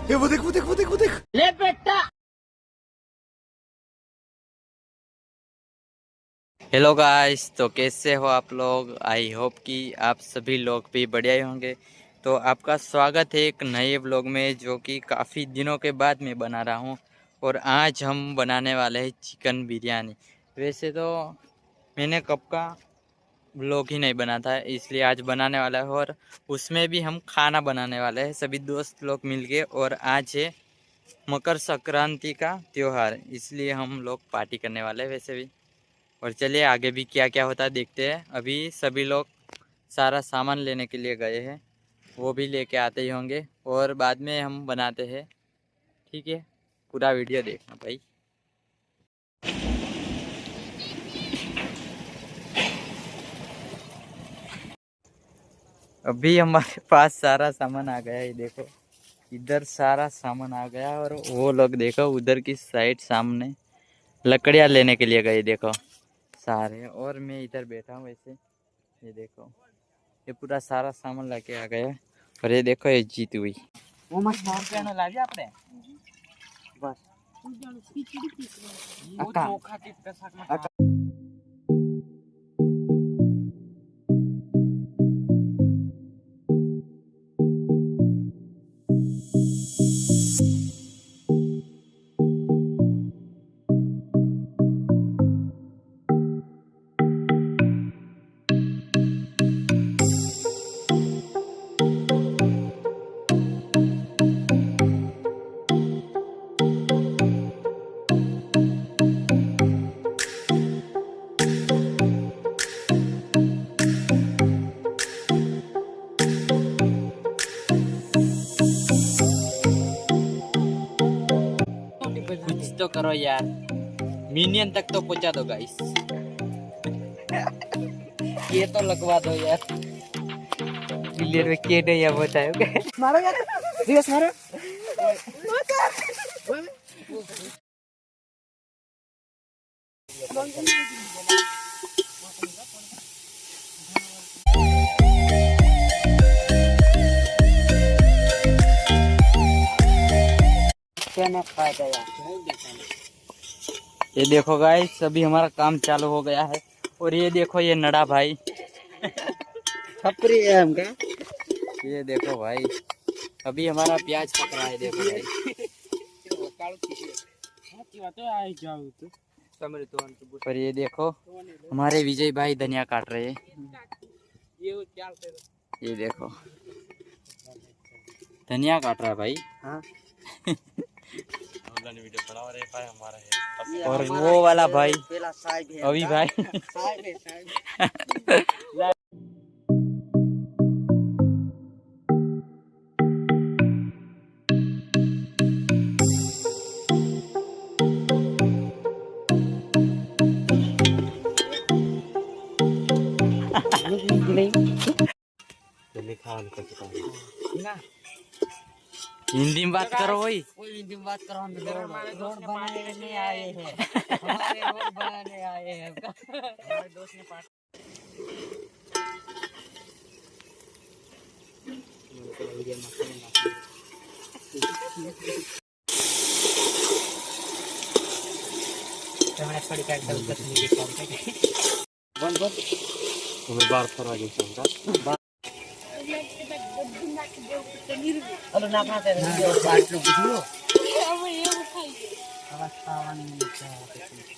ये वो देख वो देख वो देख वो देख। ले बेटा। हेलो गाइस, तो कैसे हो आप लोग। आई होप कि आप सभी लोग भी बढ़िया ही होंगे। तो आपका स्वागत है एक नए ब्लॉग में, जो कि काफ़ी दिनों के बाद मैं बना रहा हूं। और आज हम बनाने वाले हैं चिकन बिरयानी। वैसे तो मैंने कब का ब्लॉग ही नहीं बना था, इसलिए आज बनाने वाला है। और उसमें भी हम खाना बनाने वाले हैं सभी दोस्त लोग मिलके। और आज है मकर संक्रांति का त्यौहार, इसलिए हम लोग पार्टी करने वाले हैं वैसे भी। और चलिए आगे भी क्या क्या होता है देखते हैं। अभी सभी लोग सारा सामान लेने के लिए गए हैं, वो भी लेके आते ही होंगे और बाद में हम बनाते हैं। ठीक है, पूरा वीडियो देखना भाई। अभी हमारे पास सारा सामान आ गया है, देखो इधर सारा सामान आ गया। और वो लोग देखो उधर की साइड सामने लकड़ियाँ लेने के लिए गए, देखो सारे। और मैं इधर बैठा हूँ वैसे, ये देखो ये पूरा सारा सामान लेके आ गया। और ये देखो ये जीत हुई। वो मत मार के ना लागे आपने बस वो चोखा टिप शाक में कुछ तो करो यार, मिनियन तक तो पहुंचा दो गाइस। ये तो लगवा दो यार। क्लियर में के नहीं है बताओ। मारो यार रिवर्स मारो क्या फायदा यार। ये देखो गाइस, अभी हमारा काम चालू हो गया है। और ये देखो ये नड़ा भाई छपरी है हमका। ये देखो भाई, अभी हमारा प्याज पक रहा है, देखो भाई। और ये देखो हमारे विजय भाई धनिया काट रहे हैं। ये देखो धनिया काट रहा है भाई। हाँ। और वो वाला भाई है अभी भाई हिंदी में बात करो भाई। कोई हिंदी में बात करो। हम रोड बनाने आए हैं, हमारे रोड बनाने आए हैं। हमारे दोस्त ने पास कैमरा छोड़ के चल के नीचे काम पे बंद बंद तुम्हें बार फरवा के चलता। हेलो ना कहां से बात लो बुझलो अब ये उठाई अवस्था वाली है।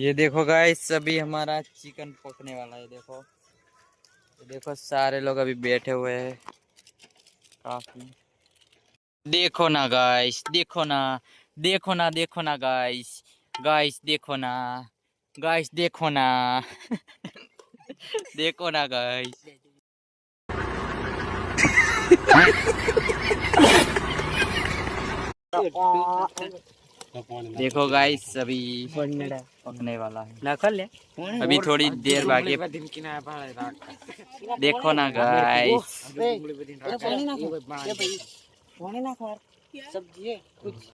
ये देखो गाइस अभी हमारा चिकन पकने वाला है। देखो ये देखो सारे लोग अभी बैठे हुए हैं काफी। देखो ना गाइस, देखो ना, देखो ना, देखो ना गाइस, गाइस देखो ना, गाइस देखो ना देखो ना गाइस। देखो गाइस अभी पकने वाला है, अभी थोड़ी देर बाकी। देखो ना गाइस। सब्जी है कुछ।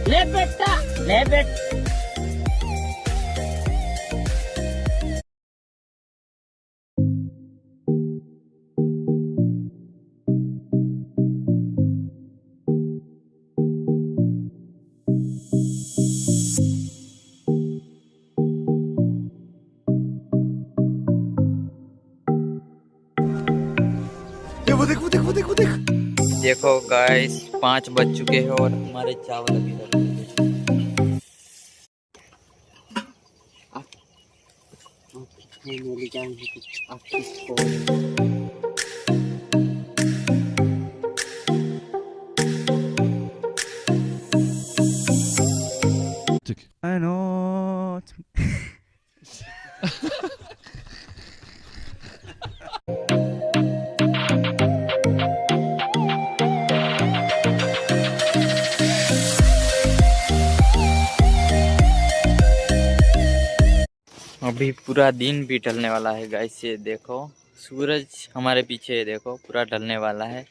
ले बेटा, ले बेटा। वो देख वो देख वो देख वो देख। देखो गाइस 5 बज चुके हैं और हमारे चावल अभी तक I know. अभी पूरा दिन भी ढलने वाला है गाइस। ये देखो सूरज हमारे पीछे है, देखो पूरा ढलने वाला है।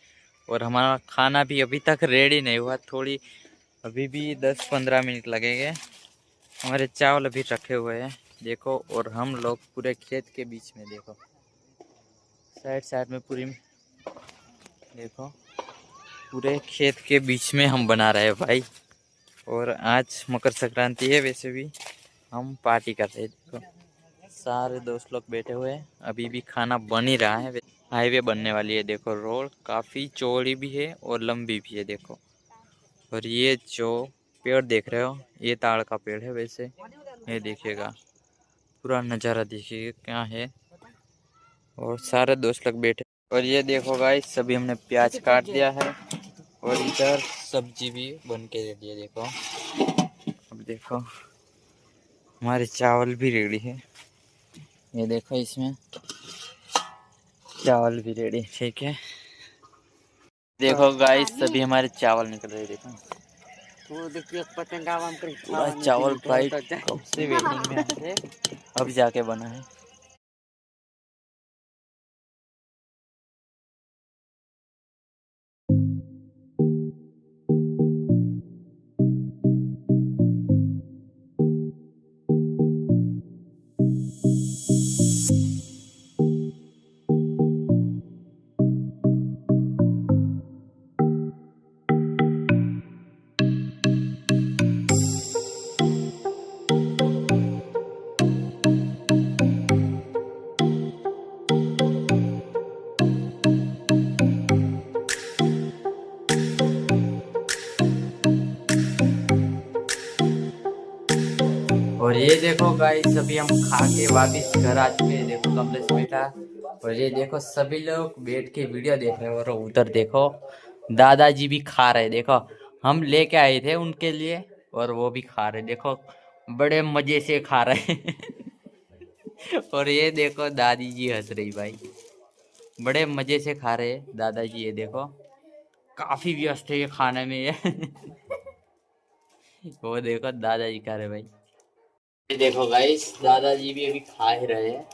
और हमारा खाना भी अभी तक रेडी नहीं हुआ, थोड़ी अभी भी 10-15 मिनट लगेंगे। हमारे चावल अभी रखे हुए हैं देखो। और हम लोग पूरे खेत के बीच में, देखो साइड साइड में पूरी, देखो पूरे खेत के बीच में हम बना रहे हैं भाई। और आज मकर संक्रांति है, वैसे भी हम पार्टी कर रहे हैं। देखो सारे दोस्त लोग बैठे हुए हैं, अभी भी खाना बन ही रहा है। हाईवे बनने वाली है, देखो रोड काफ़ी चौड़ी भी है और लंबी भी है देखो। और ये जो पेड़ देख रहे हो ये ताड़ का पेड़ है वैसे। ये देखिएगा पूरा नज़ारा देखिएगा क्या है। और सारे दोस्त लोग बैठे। और ये देखो गाइस सभी हमने प्याज काट दिया है और इधर सब्जी भी बन के रेडी है देखो। अब देखो हमारे चावल भी रेडी है, ये देखो इसमें चावल भी रेडी, ठीक है। देखो गाइस सभी हमारे चावल निकल रहे हैं देखो। वो देखिए पतंगा हम कर पूरा चावल फ्राई कब से वेटिंग में थे, अब जाके बना है। और ये देखो गाइस अभी हम खा के वापिस घर आ चुके हैं, देखो कमलेश बैठा। और ये देखो सभी लोग बैठ के वीडियो देख रहे हैं। और उधर देखो दादाजी भी खा रहे, देखो हम लेके आए थे उनके लिए और वो भी खा रहे, देखो बड़े मजे से खा रहे और ये देखो दादी जी हंस रही भाई, बड़े मजे से खा रहे दादाजी। ये देखो काफी व्यस्त है ये खाने में ये वो देखो दादाजी खा रहे भाई। ये देखो गाइस दादाजी भी अभी खा ही रहे हैं,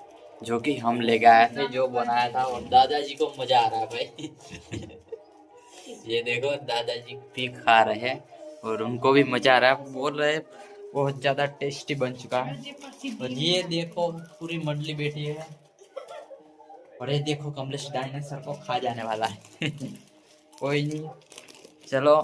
जो कि हम लेके आए थे, जो बनाया था। और दादाजी को मजा आ रहा है भाई ये देखो दादाजी भी खा रहे हैं और उनको भी मजा आ रहा है। बोल रहे बहुत ज़्यादा टेस्टी बन चुका है। और ये देखो पूरी मंडली बैठी है और ये देखो कमलेश डायनासोर को खा जाने वाला है। कोई नहीं, चलो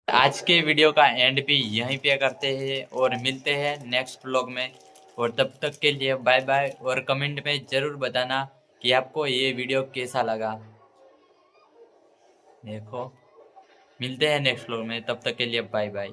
आज के वीडियो का एंड भी यहीं पे करते हैं और मिलते हैं नेक्स्ट व्लॉग में। और तब तक के लिए बाय बाय। और कमेंट में ज़रूर बताना कि आपको ये वीडियो कैसा लगा। देखो मिलते हैं नेक्स्ट व्लॉग में, तब तक के लिए बाय बाय।